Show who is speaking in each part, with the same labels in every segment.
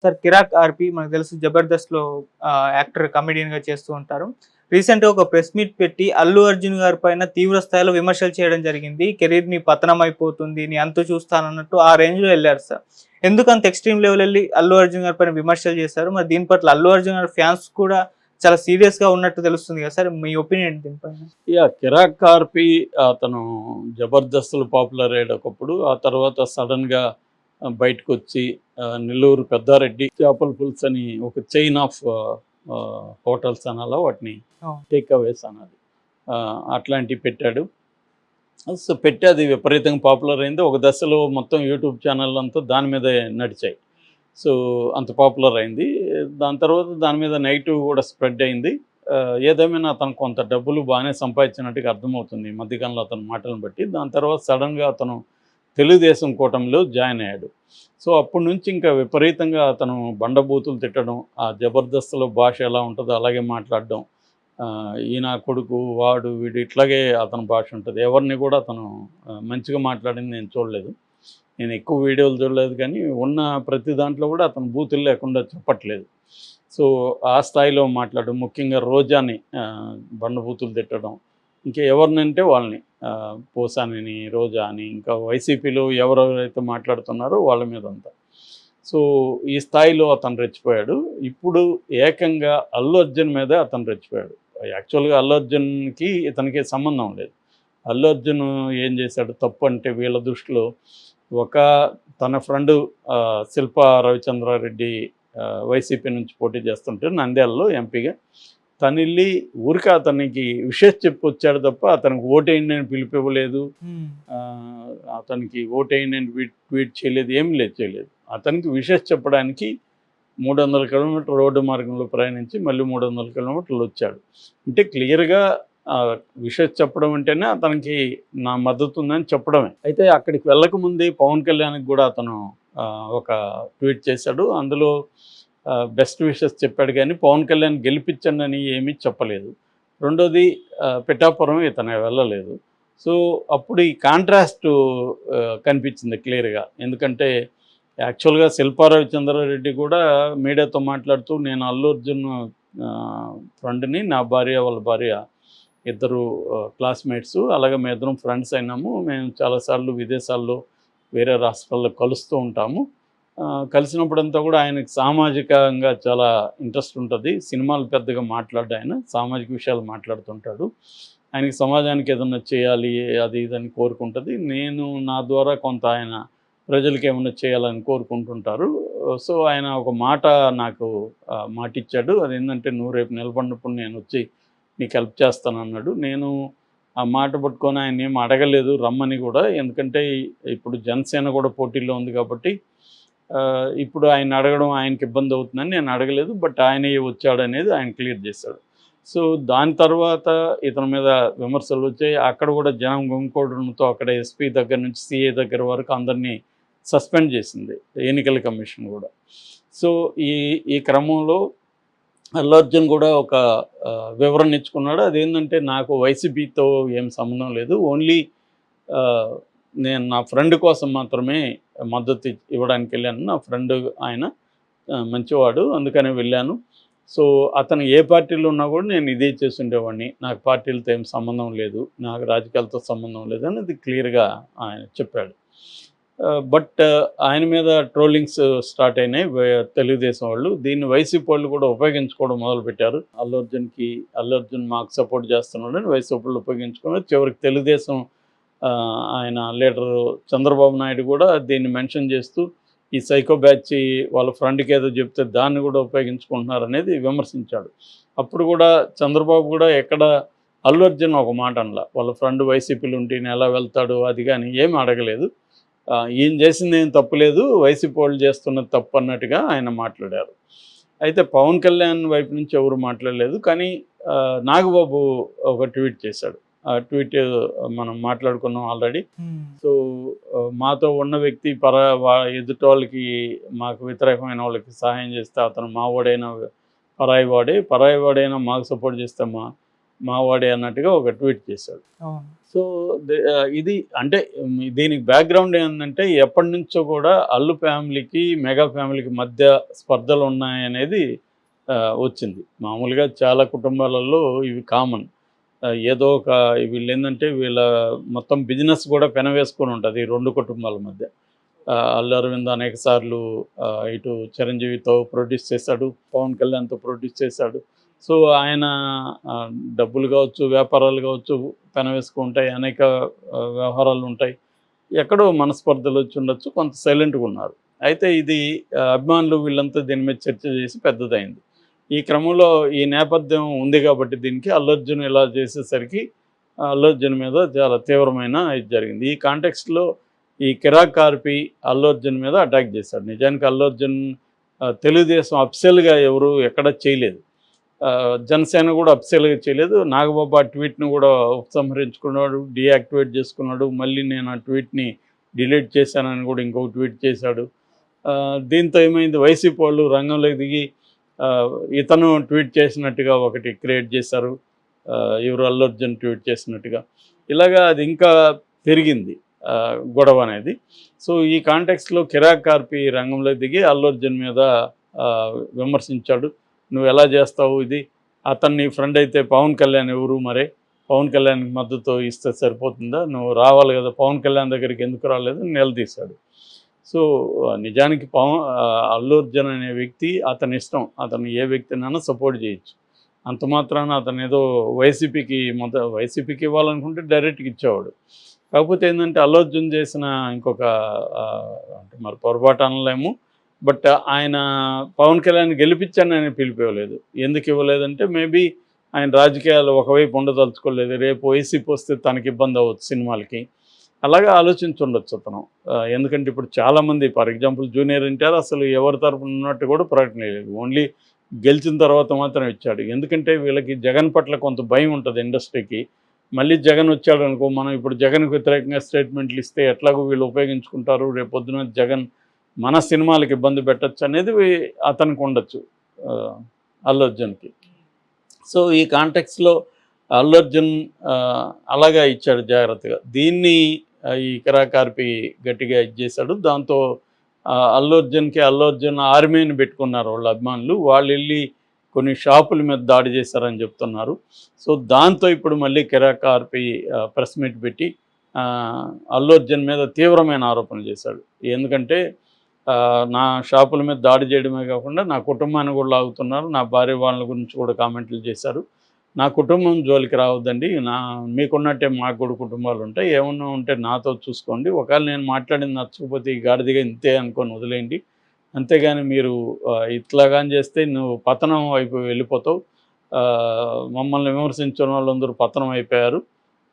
Speaker 1: Sir 'కిరాక్ ఆర్‌పి' మనకు తెలుసు 'జబర్దస్త్‌లో' యాక్టర్ కమెడియన్‌గా చేస్తూ ఉంటారు. రీసెంట్‌గా ఒక ప్రెస్ మీట్ పెట్టి అల్లు అర్జున్ గారి పైన తీవ్ర స్థాయిలో విమర్శలు చేయడం జరిగింది. కెరీర్ నీ పతనమైపోతుంది. నీ అంతు చూస్తానన్నట్టు ఆ రేంజ్‌లో ఎళ్లారు సార్. ఎందుకంత ఎక్స్‌ట్రీమ్ లెవెల్ ఎళ్లి అల్లు అర్జున్ గారి పైన విమర్శలు చేశారు? మరి దీని పట్ల అల్లు అర్జున్ గారి ఫ్యాన్స్ కూడా చాలా సీరియస్‌గా ఉన్నట్టు తెలుస్తుంది కదా సార్. మీ ఒపీనియన్ ఏంటి దీనిపైన?
Speaker 2: యాహ్! 'కిరాక్ కార్పి' అతను 'జబర్దస్త్‌లో' పాపులర్ అయ్యేటప్పుడు, ఆ తర్వాత సడెన్‌గా బయటకొచ్చి 'నెల్లూరు పెద్దారెడ్డి చేపల పులుసు' అని ఒక చైన్ ఆఫ్ హోటల్స్ అనాలా వాటిని,
Speaker 1: అవును.
Speaker 2: టేక్ అవేస్ అనాలి. అట్లాంటివి పెట్టాడు. సో, పెట్టి అది విపరీతంగా పాపులర్ అయింది. ఒక దశలో మొత్తం యూట్యూబ్ ఛానళ్ళంతా దాని మీదే నడిచాయి. సో, అంత పాపులర్ అయింది. దాని తర్వాత దాని మీద నెగెటివ్ కూడా స్ప్రెడ్ అయింది. ఏదేమైనా అతను కొంత డబ్బులు బాగానే సంపాదించినట్టుగా అర్థమవుతుంది ఈ మధ్యకాలంలో అతని మాటలను బట్టి. దాని తర్వాత సడెన్‌గా అతను తెలుగుదేశం కూటమిలో జాయిన్ అయ్యాడు. సో, అప్పటి నుంచి ఇంకా విపరీతంగా అతను బండబూతులు తిట్టడం, ఆ జబర్దస్త్‌లో భాష ఎలా ఉంటదో అలాగే మాట్లాడడం. ఈయన కొడుకు, వాడు, వీడు ఇట్లాగే అతని భాష ఉంటది. ఎవరిని కూడా అతను మంచిగా మాట్లాడింది నేను చూడలేదు. నేను ఎక్కువ వీడియోలు చూడలేదు కానీ, ఉన్న ప్రతి దాంట్లో కూడా అతను బూతులు లేకుండా చెప్పట్లేదు. సో, ఆ స్థాయిలో మాట్లాడడం, ముఖ్యంగా రోజాని బండబూతులు తిట్టడం. ఇంకా ఎవరినంటే వాళ్ళని పోసానిని, రోజా అని, ఇంకా వైసీపీలో ఎవరెవరైతే మాట్లాడుతున్నారో వాళ్ళ మీదంతా. సో, ఈ స్థాయిలో అతను రెచ్చిపోయాడు. ఇప్పుడు ఏకంగా అల్లు అర్జున్ మీదే అతను రెచ్చిపోయాడు. యాక్చువల్‌గా అల్లు అర్జున్‌కి ఇతనికి సంబంధం లేదు. అల్లు అర్జున్ ఏం చేశాడు తప్పు అంటే వీళ్ళ దృష్టిలో, ఒక తన ఫ్రెండు శిల్పా రవిచంద్రారెడ్డి వైసీపీ నుంచి పోటీ చేస్తుంటే నంద్యాలలో ఎంపీగా తనెళ్ళి ఊరికే అతనికి విషెస్ చెప్పొచ్చాడు తప్ప అతనికి ఓటేయండి అని పిలుపివ్వలేదు.
Speaker 1: హ్మ్.
Speaker 2: అతనికి ఓటేయండి అని ట్వీట్ చేయలేదు. ఏం లేదు చేయలేదు. అతనికి విషెస్ చెప్పడానికి 300 కిలోమీటర్ల రోడ్డు మార్గంలో ప్రయాణించి మళ్ళీ 300 కిలోమీటర్లు వచ్చాడు. అంటే క్లియర్‌గా విషెస్ చెప్పడం అంటేనే అతనికి నా మద్దతు ఉందని చెప్పడమే. అయితే అక్కడికి వెళ్ళకముందే పవన్ కళ్యాణ్‌కి కూడా అతను ఒక ట్వీట్ చేశాడు. అందులో బెస్ట్ విషెస్ చెప్పాడు కానీ పవన్ కళ్యాణ్ గెలిపించండని ఏమీ చెప్పలేదు. రెండోది పిఠాపురం ఇతను వెళ్ళలేదు. సో, అప్పుడు ఈ కాంట్రాస్టు కనిపించింది క్లియర్‌గా. ఎందుకంటే యాక్చువల్‌గా శిల్పా రవిచంద్రారెడ్డి కూడా మీడియాతో మాట్లాడుతూ నేను అల్లు అర్జున్ ఫ్రెండ్‌ని, నా భార్య వాళ్ళ భార్య ఇద్దరు క్లాస్‌మేట్సు. అలాగే మేమిద్దరం ఫ్రెండ్స్ అయినాము. మేము చాలాసార్లు విదేశాల్లో వేరే రాష్ట్రాల్లో కలుస్తూ ఉంటాము. కలిసినప్పుడంతా కూడా ఆయనకి సామాజికంగా చాలా ఇంట్రెస్ట్ ఉంటది. సినిమాలు పెద్దగా మాట్లాడడు ఆయన. సామాజిక విషయాలు మాట్లాడుతుంటాడు. ఆయనకి సమాజానికి ఏదన్నా చేయాలి అది ఇది అని కోరుకుంటది. నేను నా ద్వారా కొంత ఆయన ప్రజలకి ఏమన్నా చేయాలని కోరుకుంటుంటారు. సో, ఆయన ఒక మాట నాకు మాటిచ్చాడు. అదేంటంటే "నువ్వు రేపు నిలబడినప్పుడు నేనొచ్చి నీకు హెల్ప్ చేస్తానన్నాడు." నేను ఆ మాట పట్టుకొని ఆయన్నేమి అడగలేదు రమ్మని గూడా. ఎందుకంటే ఇప్పుడు జనసేన కూడా పోటీలో ఉంది కాబట్టి ఇప్పుడు ఆయన్ని అడగడం ఆయనకి ఇబ్బందవుతుందని నేను అడగలేదు. బట్ ఆయనే వచ్చాడనేది ఆయన క్లియర్ చేశాడు. సో, దాని తర్వాత ఇతని మీద విమర్శలొచ్చాయి. అక్కడ కూడా జనం గుమికూడడంతో అక్కడ ఎస్పీ దగ్గర నుంచి సీఏ దగ్గర వరకు అందరినీ సస్పెండ్ చేసింది ఎన్నికల కమిషన్ గూడా. సో, ఈ ఈ క్రమంలో అల్లు అర్జున్ కూడా ఒక వివరణ ఇచ్చుకున్నాడు. అదేంటంటే నాకు వైసీపీతో ఏం సంబంధం లేదు. ఓన్లీ ఆహ్, నేను నా ఫ్రెండ్ కోసం మాత్రమే మద్దతు ఇవ్వడానికెళ్ళాను. నా ఫ్రెండ్ ఆయన మంచివాడు. అందుకనే వెళ్ళాను. సో, అతను ఏ పార్టీలో ఉన్నా కూడా నేను ఇదే చేసుండేవాడిని. నాకు పార్టీలతో ఏం సంబంధం లేదు. నాకు రాజకీయాలతో సంబంధం లేదనేది క్లియర్‌గా ఆయన చెప్పాడు. బట్ ఆయన మీద ట్రోలింగ్స్ స్టార్ట్ అయినాయి తెలుగుదేశం వాళ్ళు. దీన్ని వైసీపీ వాళ్ళు కూడా ఉపయోగించుకోవడం మొదలుపెట్టారు. అల్లు అర్జున్ మాకు సపోర్ట్ చేస్తున్నాడని వైసీపీ వాళ్ళు ఉపయోగించుకున్నారు. చివరికి తెలుగుదేశం ఆయన లీడరు చంద్రబాబు నాయుడు కూడా దీన్ని మెన్షన్ చేస్తూ ఈ సైకో బ్యాచ్ వాళ్ళ ఫ్రెండ్‌కి ఏదో చెప్తే దాన్ని కూడా ఉపయోగించుకుంటున్నారనేది విమర్శించాడు. అప్పుడు కూడా చంద్రబాబు కూడా ఎక్కడ అల్లు అర్జున్ ఒక మాట అనలా. వాళ్ళ ఫ్రెండ్ వైసీపీలో ఉంటే ఈయన ఎలా వెళ్తాడు అది గాని ఏమి అడగలేదు. ఈయన చేసిందేం తప్పు లేదు. వైసీపీ వాళ్ళు చేస్తున్నది తప్పు అన్నట్టుగా ఆయన మాట్లాడారు. అయితే పవన్ కళ్యాణ్ వైపు నుంచి ఎవరు మాట్లాడలేదు. కానీ నాగబాబు ఒక ట్వీట్ చేశాడు. ఆ ట్వీట్ మనం మాట్లాడుకున్నాం ఆల్రెడీ.
Speaker 1: హ్మ్.
Speaker 2: సో, మాతో ఉన్న వ్యక్తి ఎదుటోళ్ళకి మాకు వ్యతిరేకమైన వాళ్ళకి సహాయం చేస్తే అతను మావోడైనా పరాయి వాడే. పరాయి వాడైనా మాకు సపోర్ట్ చేస్తే మావాడే అన్నట్టుగా ఒక ట్వీట్ చేశాడు.
Speaker 1: అవును.
Speaker 2: సో ఇది అంటే దీనికి బ్యాక్గ్రౌండ్ ఏంటంటే ఎప్పటి నుంచో కూడా అల్లు ఫ్యామిలీకి మెగా ఫ్యామిలీకి మధ్య స్పర్ధలు ఉన్నాయనేది వచ్చింది. మామూలుగా చాలా కుటుంబాలలో ఇవి కామన్. ఏదో ఒక వీళ్ళు ఏంటంటే వీళ్ళ మొత్తం బిజినెస్ కూడా పెనవేసుకొని ఉంటుంది ఈ రెండు కుటుంబాల మధ్య. అల్లు అరవింద్ అనేక సార్లు ఇటు చిరంజీవితో ప్రొడ్యూస్ చేశాడు, పవన్ కళ్యాణ్తో ప్రొడ్యూస్ చేశాడు. సో ఆయన డబ్బులు కావచ్చు, వ్యాపారాలు కావచ్చు పెనవేసుకుంటాయి, అనేక వ్యవహారాలు ఉంటాయి. ఎక్కడో మనస్పర్ధలు వచ్చి ఉండొచ్చు, కొంత సైలెంట్గా ఉన్నారు. అయితే ఇది అభిమానులు వీళ్ళంతా దీని మీద చర్చ చేసి పెద్దదైంది. ఈ క్రమంలో ఈ నేపథ్యం ఉంది కాబట్టి దీనికి అల్లు అర్జున్ ఇలా చేసేసరికి అల్లు అర్జున్ మీద చాలా తీవ్రమైన ఇది జరిగింది. ఈ కాంటెక్స్ట్లో ఈ కిరాక్ కార్పి అల్లు అర్జున్ మీద అటాక్ చేశాడు. నిజానికి అల్లు అర్జున్ తెలుగుదేశం అఫిషియల్గా ఎవరు ఎక్కడ చేయలేదు, జనసేన కూడా అఫిషియల్గా చేయలేదు. నాగబాబు ఆ ట్వీట్ని కూడా ఉపసంహరించుకున్నాడు, డీయాక్టివేట్ చేసుకున్నాడు. మళ్ళీ నేను ఆ ట్వీట్ని డిలీట్ చేశానని కూడా ఇంకొక ట్వీట్ చేశాడు. దీంతో ఏమైంది, వైసీపీ వాళ్ళు రంగంలోకి దిగి ఇతను ట్వీట్ చేసినట్టుగా ఒకటి క్రియేట్ చేశారు, ఎవరు అల్లు అర్జున్ ట్వీట్ చేసినట్టుగా. ఇలాగా అది ఇంకా పెరిగింది గొడవ అనేది. సో ఈ కాంటెక్స్లో కిరాక్ కార్పి రంగంలో దిగి అల్లు అర్జున్ మీద విమర్శించాడు. నువ్వు ఎలా చేస్తావు ఇది, అతన్ని ఫ్రెండ్ అయితే పవన్ కళ్యాణ్ ఎవరు, మరే పవన్ కళ్యాణ్కి మద్దతు ఇస్తే సరిపోతుందా, నువ్వు రావాలి కదా, పవన్ కళ్యాణ్ దగ్గరికి ఎందుకు రాలేదు నిలదీశాడు. సో నిజానికి అల్లు అర్జున్ అనే వ్యక్తి అతని ఇష్టం, అతను ఏ వ్యక్తినైనా సపోర్ట్ చేయొచ్చు. అంత మాత్రాన అతను ఏదో వైసీపీకి ఇవ్వాలనుకుంటే డైరెక్ట్గా ఇచ్చేవాడు. కాకపోతే ఏంటంటే అల్లు అర్జున్ చేసిన ఇంకొక అంటే మరి పొరపాటు అనలేము, బట్ ఆయన పవన్ కళ్యాణ్ గెలిపించాను ఆయన పిలిపివ్వలేదు. ఎందుకు ఇవ్వలేదంటే మేబీ ఆయన రాజకీయాలు ఒకవైపు ఉండదలుచుకోలేదు, రేపు వైసీపీ వస్తే తనకి ఇబ్బంది అవ్వచ్చు సినిమాలకి, అలాగే ఆలోచించుండొచ్చు అతను. ఎందుకంటే ఇప్పుడు చాలామంది ఫర్ ఎగ్జాంపుల్ జూనియర్ ఎన్టీఆర్ అసలు ఎవరి తరపున ఉన్నట్టు కూడా ప్రకటన లేదు, ఓన్లీ గెలిచిన తర్వాత మాత్రం ఇచ్చాడు. ఎందుకంటే వీళ్ళకి జగన్ పట్ల కొంత భయం ఉంటుంది ఇండస్ట్రీకి. మళ్ళీ జగన్ వచ్చాడు అనుకో, మనం ఇప్పుడు జగన్కి వ్యతిరేకంగా స్టేట్మెంట్లు ఇస్తే ఎట్లాగో వీళ్ళు ఉపయోగించుకుంటారు, రేపు పొద్దున జగన్ మన సినిమాలకు ఇబ్బంది పెట్టచ్చు అనేది అతనికి ఉండొచ్చు, అల్లు అర్జున్కి. సో ఈ కాంటెక్స్లో అల్లు అర్జున్ అలాగా ఇచ్చాడు జాగ్రత్తగా. దీన్ని ఈ కిరాక్ కార్పి గట్టిగా ఇచ్చేశాడు. దాంతో అల్లు అర్జున్ ఆర్మీని పెట్టుకున్నారు వాళ్ళ అభిమానులు. వాళ్ళు వెళ్ళి కొన్ని షాపుల మీద దాడి చేశారని చెప్తున్నారు. సో దాంతో ఇప్పుడు మళ్ళీ కిరాక్ కార్పి ప్రెస్ మీట్ పెట్టి అల్లు అర్జున్ మీద తీవ్రమైన ఆరోపణలు చేశాడు. ఎందుకంటే నా షాపుల మీద దాడి చేయడమే కాకుండా నా కుటుంబాన్ని కూడా లాగుతున్నారు, నా భార్య వాళ్ళ గురించి కూడా కామెంట్లు చేశారు. నా కుటుంబం జోలికి రావద్దండి, మీకున్నట్టే మాకు కూడా కుటుంబాలు ఉంటాయి, ఏమన్నా ఉంటే నాతో చూసుకోండి, ఒకవేళ నేను మాట్లాడింది నచ్చకపోతే ఈ గాడిదిగా ఇంతే అనుకొని వదిలేయండి, అంతేగాని మీరు ఇట్లాగాని చేస్తే నువ్వు పతనం వైపు వెళ్ళిపోతావు, మమ్మల్ని విమర్శించిన వాళ్ళందరూ పతనం అయిపోయారు,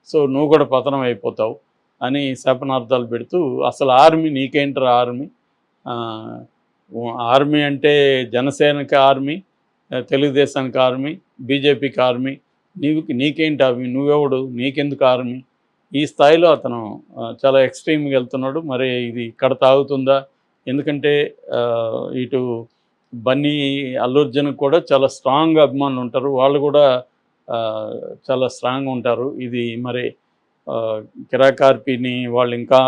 Speaker 2: సో నువ్వు కూడా పతనం అయిపోతావు అని శాపనార్థాలు పెడుతూ, అసలు ఆర్మీ నీకేంటరా ఆర్మీ, ఆర్మీ అంటే జనసేనకి ఆర్మీ, తెలుగుదేశానికి ఆర్మీ, బీజేపీకి ఆర్మీ, నీకేంటి ఆర్మీ, నువ్వెవడు, నీకెందుకు ఆర్మీ, ఈ స్థాయిలో అతను చాలా ఎక్స్ట్రీమ్గా వెళ్తున్నాడు. మరి ఇది ఇక్కడ తాగుతుందా, ఎందుకంటే ఇటు బన్నీ అల్లు అర్జున్కి కూడా చాలా స్ట్రాంగ్ అభిమానులు ఉంటారు, వాళ్ళు కూడా చాలా స్ట్రాంగ్ ఉంటారు. ఇది మరి కిరాక్ కార్పిని వాళ్ళు ఇంకా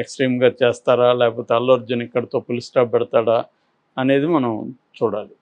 Speaker 2: ఎక్స్ట్రీమ్గా చేస్తారా, లేకపోతే అల్లు అర్జున్ ఇక్కడితో ఫుల్ స్టాప్ పెడతాడా అనేది మనం చూడాలి.